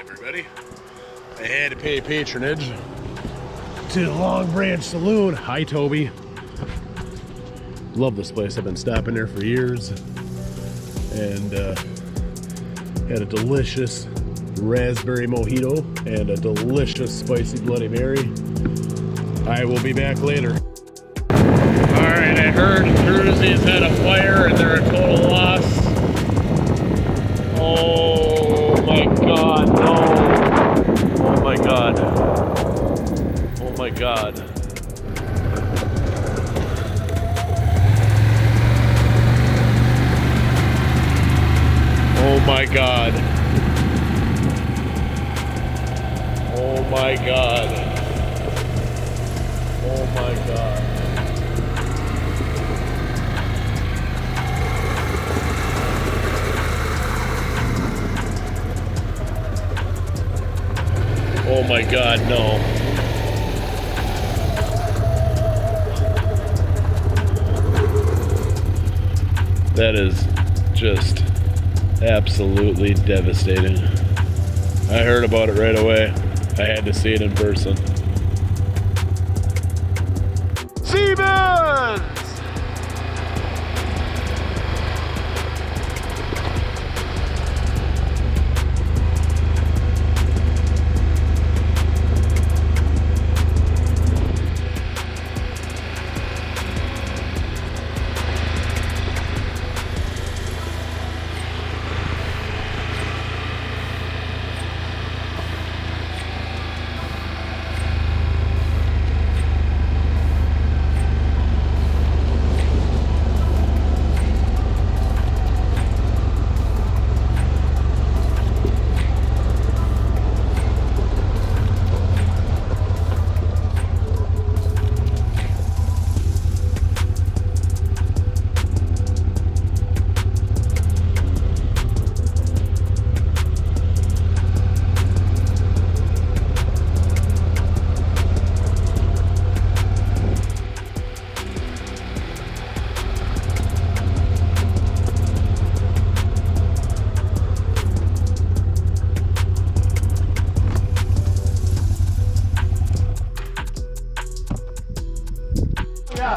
everybody. I had to pay patronage to the Longbranch Saloon. Hi, Toby. Love this place. I've been stopping there for years. And had a delicious raspberry mojito and a delicious spicy Bloody Mary. I will be back later. Alright, I heard Gruzy's had a fire and they're a total loss. Oh my god, no. Oh my god. Oh my god. Oh my god. Oh my god. Oh my god. Oh my god, no. That is just absolutely devastating. I heard about it right away. I had to see it in person. Seaman!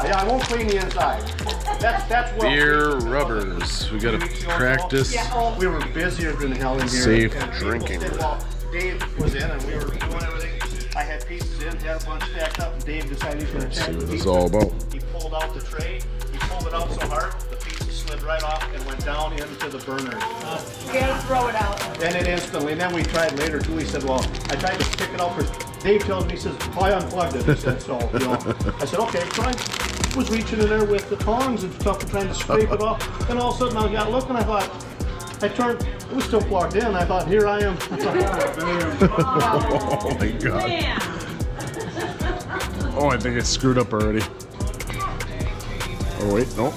Yeah, I won't clean the inside. That's well. Beer rubbers. We gotta practice We were busier than hell in here. safe And drinking. Well, Dave was in and we were doing everything. I had pieces in, had a bunch stacked up, and Dave decided he was going to See check what the it's pieces. all about. He pulled out the tray. He pulled it out so hard, the pieces slid right off and went down into the burner. You gotta throw it out. And it instantly, and then we tried later too. He said, well, I tried to pick it out first. Dave tells me, he says, well, I unplugged it. He said, so, you know. I said, okay, try. Was reaching in there with the tongs and stuff and trying to scrape it off. And all of a sudden I got looking, I thought, I turned, it was still plugged in. I thought, here I am. Oh my god. Man. Oh, I think it's screwed up already. Oh wait, no.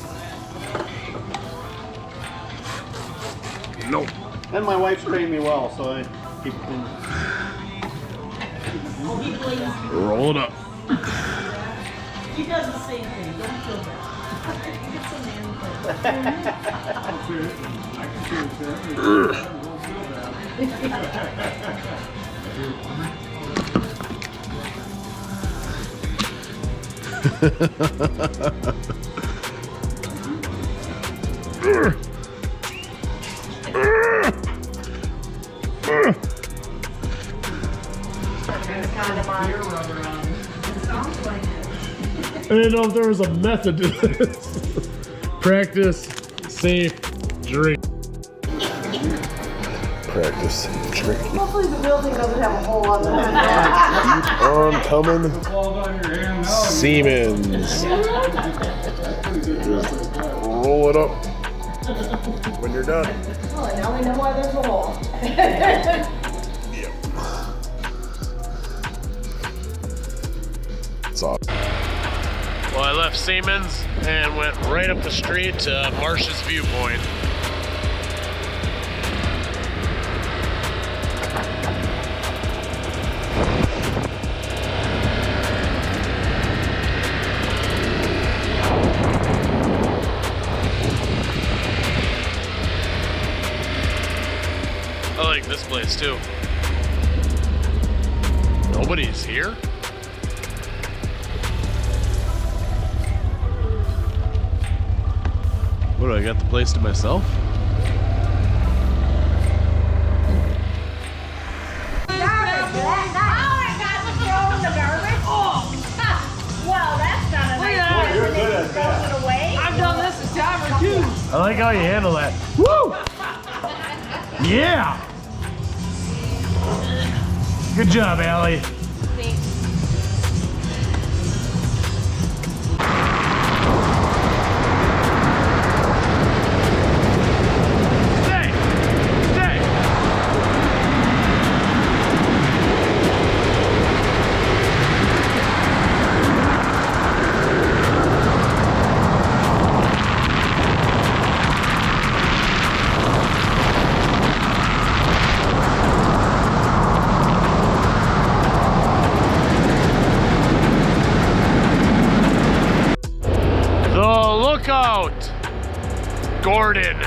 No. And my wife's trained me well, so I keep clean. Roll it up. He does the same thing. Don't feel bad. It's a man I didn't know if there was a method to this. Practice safe drink. Practice safe drink. Hopefully the building doesn't have a whole lot of Oncoming Seaman's. Just roll it up when you're done. Well, now we know why there's a hole. Yep. It's off. Well, I left Seaman's and went right up the street to Marsh's viewpoint. I like this place too. Nobody's here? What, do I got the place to myself? I like how you handle that. Woo! Yeah! Good job, Allie. Lookout Gordon.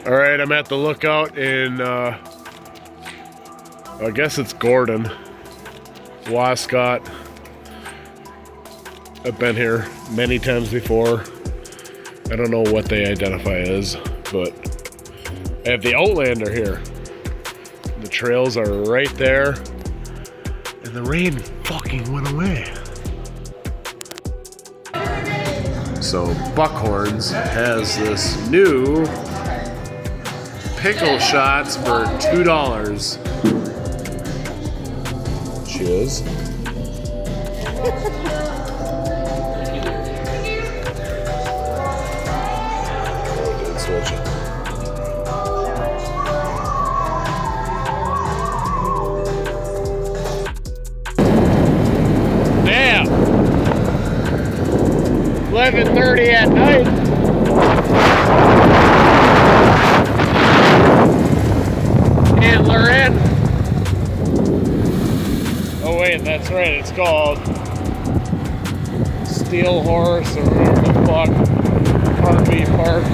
All right, I'm at the lookout in, I guess it's Gordon, Wascott. I've been here many times before. I don't know what they identify as, but I have the Outlander here. The trails are right there, and the rain fucking went away. So Buckhorns has this new pickle shots for $2. Cheers. Switch it. Damn! 11:30 at night. Antler in. Oh wait, that's right, it's called Steel Horse or whatever the fuck. Harvey Park.